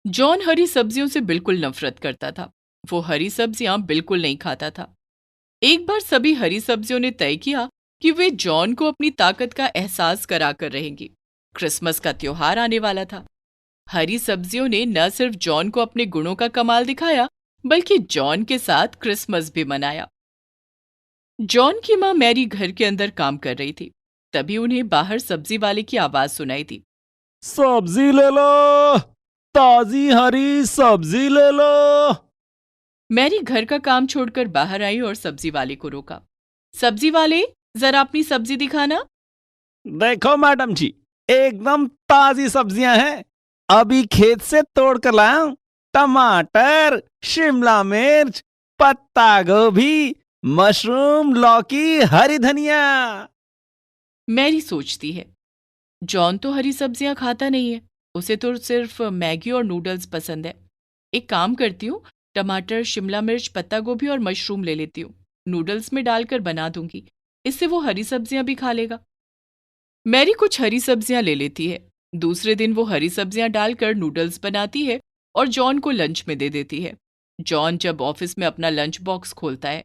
John हरी सब्जियों से बिल्कुल नफरत करता था। वो हरी सब्जियां बिल्कुल नहीं खाता था। एक बार सभी हरी सब्जियों ने तय किया कि वे जॉन को अपनी ताकत का एहसास कराकर रहेंगी। क्रिसमस का त्योहार आने वाला था। हरी सब्जियों ने न सिर्फ जॉन को अपने गुणों का कमाल दिखाया, बल्कि जॉन के साथ क्रिसमस भी मनाया। जॉन की माँ मैरी घर के अंदर काम कर रही थी। तभी उन्हें बाहर सब्जी वाले की आवाज सुनाई दी। सब्जी ले लो, ताजी हरी सब्जी ले लो। मैरी घर का काम छोड़कर बाहर आई और सब्जी वाले को रोका। सब्जी वाले, जरा अपनी सब्जी दिखाना। देखो मैडम जी, एकदम ताजी सब्जियां हैं, अभी खेत से तोड़ कर लाया हूं। टमाटर, शिमला मिर्च, पत्ता गोभी, मशरूम, लौकी, हरी धनिया। मैरी सोचती है, जॉन तो हरी सब्जियां खाता नहीं है। उसे तो सिर्फ मैगी और नूडल्स पसंद है। एक काम करती हूँ, टमाटर, शिमला मिर्च, पत्ता गोभी और मशरूम ले लेती हूँ। नूडल्स में डालकर बना दूंगी। इससे वो हरी सब्जियां भी खा लेगा। मैरी कुछ हरी सब्जियां ले लेती है। दूसरे दिन वो हरी सब्जियां डालकर नूडल्स बनाती है और जॉन को लंच में दे देती है। जॉन जब ऑफिस में अपना लंच बॉक्स खोलता है।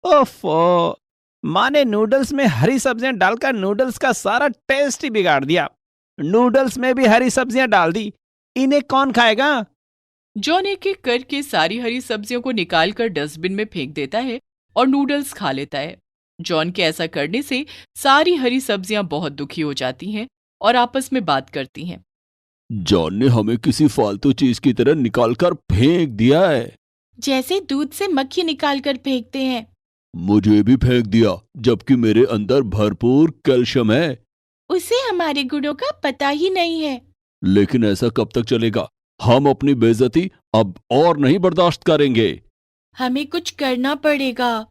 ओफो, माँ ने नूडल्स में हरी सब्जियां डालकर नूडल्स का सारा टेस्ट ही बिगाड़ दिया। नूडल्स में भी हरी सब्जियां डाल दी, इन्हें कौन खाएगा? जॉन एक एक करके सारी हरी सब्जियों को निकालकर डस्टबिन में फेंक देता है और नूडल्स खा लेता है। जॉन के ऐसा करने से सारी हरी सब्जियां बहुत दुखी हो जाती हैं और आपस में बात करती हैं। जॉन ने हमें किसी फालतू चीज की तरह निकालकर फेंक दिया है। जैसे दूध से मक्खी निकालकर फेंकते हैं। मुझे भी फेंक दिया, जबकि मेरे अंदर भरपूर कैल्शियम है। उसे हमारे गुणों का पता ही नहीं है। लेकिन ऐसा कब तक चलेगा? हम अपनी बेइज्जती अब और नहीं बर्दाश्त करेंगे। हमें कुछ करना पड़ेगा।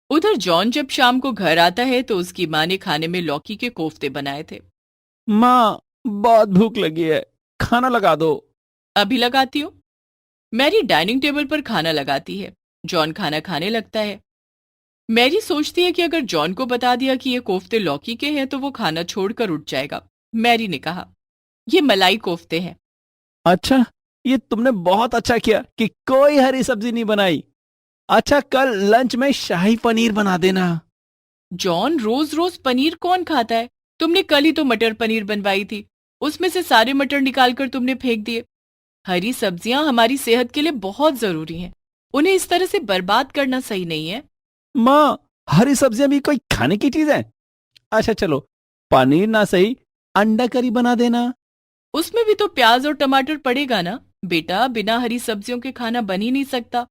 उधर जॉन जब शाम को घर आता है तो उसकी माँ ने खाने में लौकी के कोफ्ते बनाए थे। माँ, बहुत भूख लगी है, खाना लगा दो। अभी लगाती हूँ। मैरी डाइनिंग टेबल पर खाना लगाती है। जॉन खाना खाने लगता है। मैरी सोचती है कि अगर जॉन को बता दिया कि ये कोफ्ते लौकी के हैं तो वो खाना छोड़कर उठ जाएगा। मैरी ने कहा, ये मलाई कोफ्ते हैं। अच्छा, ये तुमने बहुत अच्छा किया कि कोई हरी सब्जी नहीं बनाई। अच्छा, कल लंच में शाही पनीर बना देना। जॉन, रोज रोज पनीर कौन खाता है? तुमने कल ही तो मटर पनीर बनवाई थी। उसमें से सारे मटर निकालकर तुमने फेंक दिए। हरी सब्जियां हमारी सेहत के लिए बहुत जरूरी हैं। उन्हें इस तरह से बर्बाद करना सही नहीं है। माँ, हरी सब्जियां भी कोई खाने की चीज है? अच्छा चलो, पनीर ना सही, अंडा करी बना देना। उसमें भी तो प्याज और टमाटर पड़ेगा ना बेटा। बिना हरी सब्जियों के खाना बन ही नहीं सकता।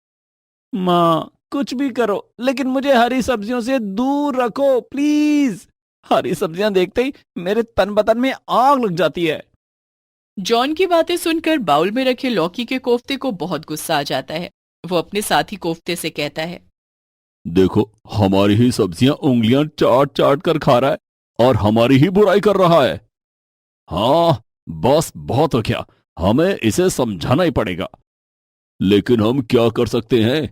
माँ, कुछ भी करो, लेकिन मुझे हरी सब्जियों से दूर रखो प्लीज। हरी सब्जियां देखते ही मेरे तन बदन में आग लग जाती है। जॉन की बातें सुनकर बाउल में रखे लौकी के कोफ्ते को बहुत गुस्सा आ जाता है। वो अपने साथी कोफ्ते से कहता है, देखो, हमारी ही सब्जियां उंगलियां चाट चाट कर खा रहा है और हमारी ही बुराई कर रहा है। हाँ, बस बहुत हो गया, हमें इसे समझाना ही पड़ेगा। लेकिन हम क्या कर सकते हैं?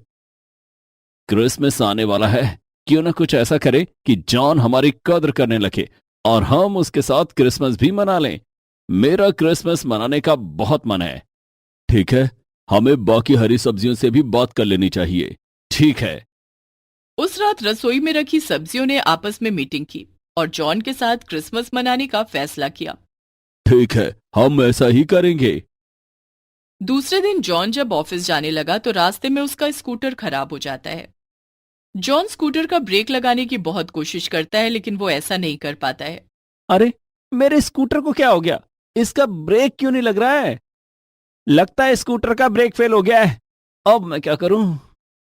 क्रिसमस आने वाला है, क्यों ना कुछ ऐसा करें कि जॉन हमारी कद्र करने लगे और हम उसके साथ क्रिसमस भी मना लें। मेरा क्रिसमस मनाने का बहुत मन है। ठीक है, हमें बाकी हरी सब्जियों से भी बात कर लेनी चाहिए। ठीक है। उस रात रसोई में रखी सब्जियों ने आपस में मीटिंग की और जॉन के साथ क्रिसमस मनाने का फैसला किया। ठीक है, हम ऐसा ही करेंगे। दूसरे दिन जॉन जब ऑफिस जाने लगा तो रास्ते में उसका स्कूटर खराब हो जाता है। जॉन स्कूटर का ब्रेक लगाने की बहुत कोशिश करता है, लेकिन वो ऐसा नहीं कर पाता है। अरे, मेरे स्कूटर को क्या हो गया? इसका ब्रेक क्यों नहीं लग रहा है? लगता है स्कूटर का ब्रेक फेल हो गया है। अब मैं क्या करूं?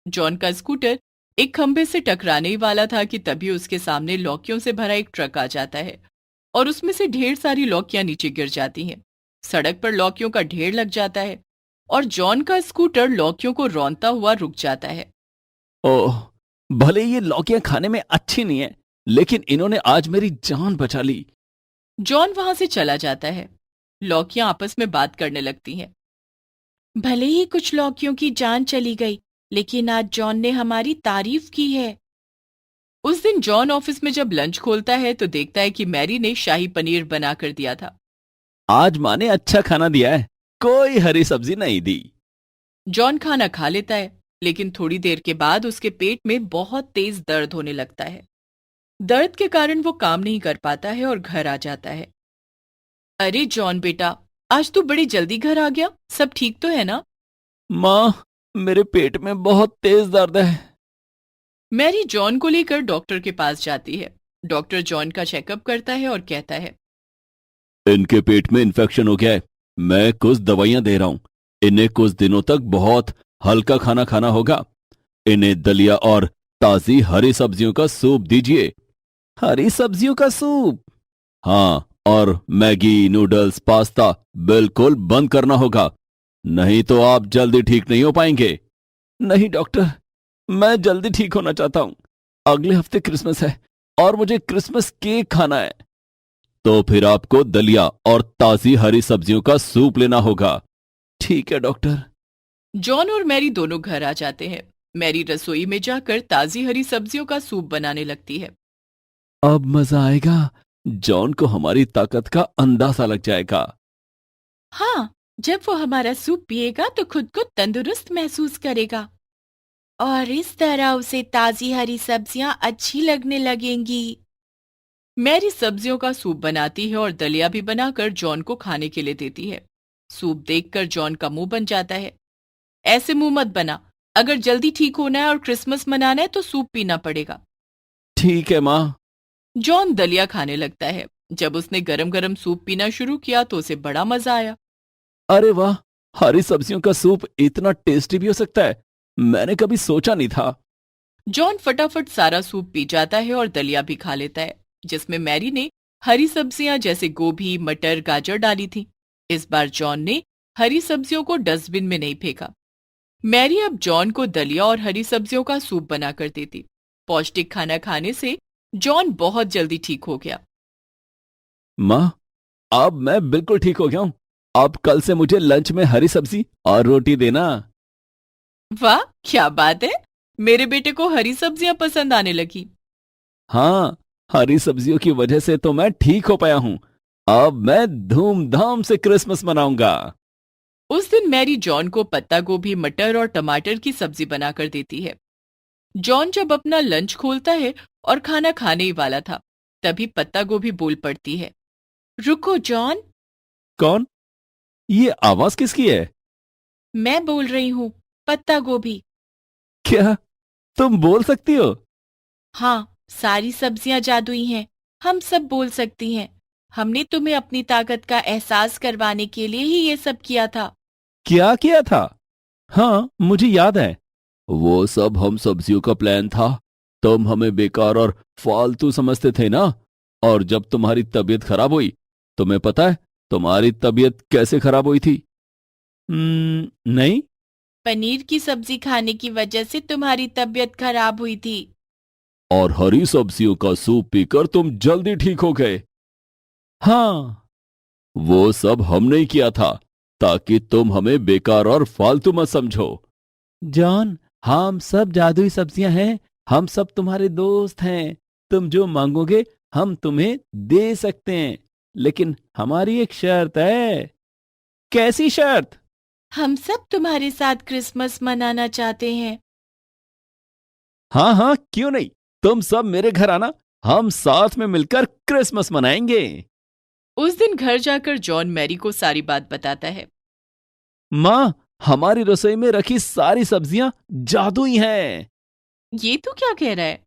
जॉन का स्कूटर एक खंभे से टकराने ही वाला था कि तभी उसके सामने लौकियों से भरा एक ट्रक आ जाता है और उसमें से ढेर सारी लौकियां नीचे गिर जाती हैं। सड़क पर लौकियों का ढेर लग जाता है और जॉन का स्कूटर लौकियों को रौंदता हुआ रुक जाता है। ओह, भले ये लौकियां खाने में अच्छी नहीं है, लेकिन इन्होंने आज मेरी जान बचा ली। जॉन वहां से चला जाता है। लौकियां आपस में बात करने लगती हैं। भले ही कुछ लौकियों की जान चली गई, लेकिन आज जॉन ने हमारी तारीफ की है। उस दिन जॉन ऑफिस में जब लंच खोलता है तो देखता है कि मैरी ने शाही पनीर बना कर दिया था। आज माँ ने अच्छा खाना दिया है। कोई हरी सब्जी नहीं दी। जॉन खाना खा लेता है, लेकिन थोड़ी देर के बाद उसके पेट में बहुत तेज दर्द होने लगता है। दर्द के कारण वो काम नहीं कर पाता है और घर आ जाता है। अरे जॉन बेटा, आज तू बड़ी जल्दी घर आ गया। सब ठीक तो है ना? माँ, मेरे पेट में बहुत तेज दर्द है। मैरी जॉन को लेकर डॉक्टर के पास जाती है। डॉक्टर जॉन का चेकअप करता है और कहता है, इनके पेट में इन्फेक्शन हो गया है। मैं कुछ दवाइयां दे रहा हूं। इन्हें कुछ दिनों तक बहुत हल्का खाना खाना होगा। इन्हें दलिया और ताजी हरी सब्जियों का सूप दीजिए। हरी सब्जियों का सूप? हाँ, और मैगी, नूडल्स, पास्ता बिल्कुल बंद करना होगा, नहीं तो आप जल्दी ठीक नहीं हो पाएंगे। नहीं डॉक्टर, मैं जल्दी ठीक होना चाहता हूं। अगले हफ्ते क्रिसमस है और मुझे क्रिसमस केक खाना है। तो फिर आपको दलिया और ताजी हरी सब्जियों का सूप लेना होगा। ठीक है डॉक्टर। जॉन और मैरी दोनों घर आ जाते हैं। मैरी रसोई में जाकर ताजी हरी सब्जियों का सूप बनाने लगती है। अब मजा आएगा। जॉन को हमारी ताकत का अंदाजा लग जाएगा। हाँ, जब वो हमारा सूप पिएगा तो खुद को तंदुरुस्त महसूस करेगा और इस तरह उसे ताजी हरी सब्जियां अच्छी लगने लगेंगी। मैरी सब्जियों का सूप बनाती है और दलिया भी बनाकर जॉन को खाने के लिए देती है। सूप देखकर जॉन का मुंह बन जाता है। ऐसे मुंह मत बना। अगर जल्दी ठीक होना है और क्रिसमस मनाना है तो सूप पीना पड़ेगा। ठीक है माँ। जॉन दलिया खाने लगता है। जब उसने गरम गरम सूप पीना शुरू किया तो उसे बड़ा मजा आया। अरे वाह, हरी सब्जियों का सूप इतना टेस्टी भी हो सकता है, मैंने कभी सोचा नहीं था। जॉन फटाफट सारा सूप पी जाता है और दलिया भी खा लेता है, जिसमें मैरी ने हरी सब्जियां जैसे गोभी, मटर, गाजर डाली थी। इस बार जॉन ने हरी सब्जियों को डस्टबिन में नहीं फेंका। मैरी अब जॉन को दलिया और हरी सब्जियों का सूप बनाकर देती। पौष्टिक खाना खाने से जॉन बहुत जल्दी ठीक हो गया। माँ, अब मैं बिल्कुल ठीक हो गया हूँ। अब कल से मुझे लंच में हरी सब्जी और रोटी देना। वाह, क्या बात है! मेरे बेटे को हरी सब्जियां पसंद आने लगी। हाँ, हरी सब्जियों की वजह से तो मैं ठीक हो पाया हूँ। अब मैं धूमधाम से क्रिसमस मनाऊंगा। उस दिन मैरी जॉन को पत्ता गोभी, मटर और टमाटर की सब्जी बनाकर देती है। जॉन जब अपना लंच खोलता है और खाना खाने ही वाला था, तभी पत्ता गोभी बोल पड़ती है, रुको जॉन। कौन? ये आवाज किसकी है? मैं बोल रही हूँ, पत्ता गोभी। क्या तुम बोल सकती हो? हाँ, सारी सब्जियां जादुई हैं। हम सब बोल सकती हैं। हमने तुम्हें अपनी ताकत का एहसास करवाने के लिए ही ये सब किया था। क्या किया था? हाँ, मुझे याद है। वो सब हम सब्जियों का प्लान था। तुम हमें बेकार और फालतू समझते थे ना। और जब तुम्हारी तबीयत खराब हुई, तुम्हें पता है तुम्हारी तबीयत कैसे खराब हुई थी? नहीं। पनीर की सब्जी खाने की वजह से तुम्हारी तबीयत खराब हुई थी। और हरी सब्जियों का सूप पीकर तुम जल्दी ठीक हो गए। हाँ, वो सब हमने ही किया था ताकि तुम हमें बेकार और फालतू मत समझो। जॉन, हम सब जादुई सब्जियां हैं। हम सब तुम्हारे दोस्त हैं। तुम जो मांगोगे हम तुम्हें दे सकते हैं, लेकिन हमारी एक शर्त है। कैसी शर्त? हम सब तुम्हारे साथ क्रिसमस मनाना चाहते हैं। हाँ हाँ, क्यों नहीं। तुम सब मेरे घर आना, हम साथ में मिलकर क्रिसमस मनाएंगे। उस दिन घर जाकर जॉन मैरी को सारी बात बताता है। माँ, हमारी रसोई में रखी सारी सब्जियां जादुई हैं। ये तू क्या कह रहा है?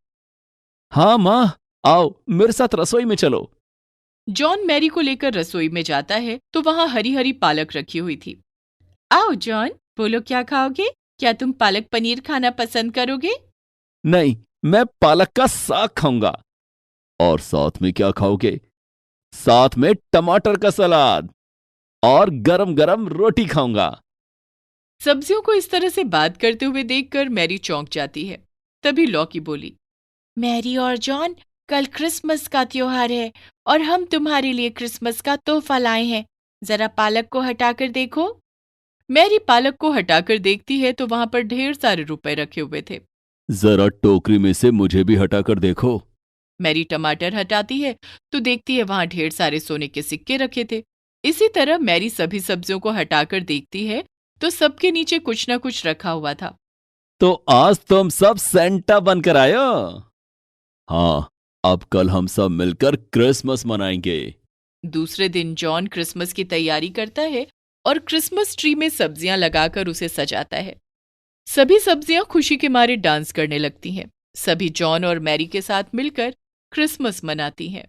हाँ माँ, आओ मेरे साथ रसोई में चलो। जॉन मैरी को लेकर रसोई में जाता है तो वहां हरी हरी पालक रखी हुई थी। आओ जॉन, बोलो क्या खाओगे? क्या तुम पालक पनीर खाना पसंद करोगे? नहीं, मैं पालक का साग खाऊंगा। और साथ में क्या खाओगे? साथ में टमाटर का सलाद और गरम गरम रोटी खाऊंगा। सब्जियों को इस तरह से बात करते हुए देखकर मैरी चौंक जाती है। तभी लॉकी बोली, मैरी और जॉन, कल क्रिसमस का त्योहार है और हम तुम्हारे लिए क्रिसमस का तोहफा लाए हैं। जरा पालक को हटाकर देखो। मैरी पालक को हटाकर देखती है तो वहां पर ढेर सारे रुपए रखे हुए थे। जरा टोकरी में से मुझे भी हटाकर देखो। मैरी टमाटर हटाती है तो देखती है वहां ढेर सारे सोने के सिक्के रखे थे। इसी तरह मैरी सभी सब्जियों को हटाकर देखती है तो सबके नीचे कुछ ना कुछ रखा हुआ था। तो आज तुम सब सेंटा बनकर आयो। हाँ, अब कल हम सब मिलकर क्रिसमस मनाएंगे। दूसरे दिन जॉन क्रिसमस की तैयारी करता है और क्रिसमस ट्री में सब्जियां लगाकर उसे सजाता है। सभी सब्जियां खुशी के मारे डांस करने लगती हैं। सभी जॉन और मैरी के साथ मिलकर क्रिसमस मनाती हैं।